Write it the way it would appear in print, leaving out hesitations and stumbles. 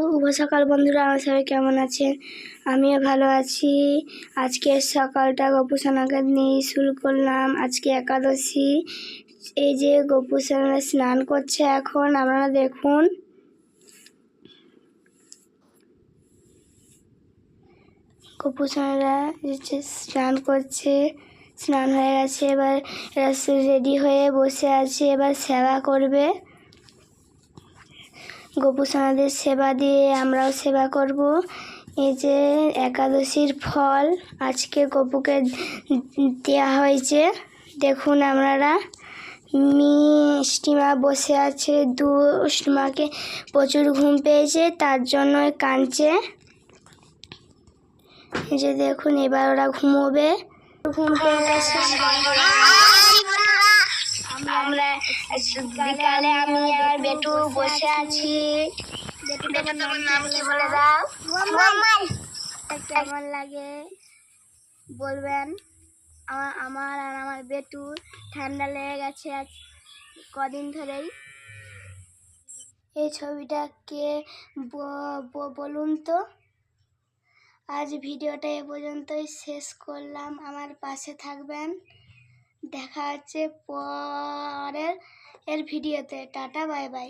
শুভ সকাল বন্ধুরা, আমার সবাই কেমন আছেন? আমিও ভালো আছি। আজকে সকালটা গপু সোনাকে নিয়ে শুরু করলাম। আজকে একাদশী। এই যে গপু সোনা স্নান করছে এখন, আপনারা দেখুন। গপু সোনারা স্নান করছে, স্নান হয়ে গেছে, এবার রেডি হয়ে বসে আছে, এবার সেবা করবে। গপু সোনাদের সেবা দিয়ে আমরাও সেবা করব। এই যে একাদশীর ফল আজকে গপুকে দেওয়া হয়েছে, দেখুন আপনারা। মিষ্টিমা বসে আছে, দুষ্টমাকে প্রচুর ঘুম পেয়েছে, তার জন্য কাঁদছে। এই যে দেখুন, এবার ওরা ঘুমোবে। ঘুম পেয়ে গেছে। আমরা বিকালে আমি আর বেটু বসে আছি। তোমার নাম কি বলে দাও? কেমন লাগে বলবেন। আমার আর আমার বেটু ঠান্ডা লেগে গেছে আজ কদিন ধরেই। এই ছবিটা কে বলুন তো। আজ ভিডিওটা এ পর্যন্তই শেষ করলাম। আমার পাশে থাকবেন। দেখা হচ্ছে পরের ভিডিওতে। Tata, bye bye.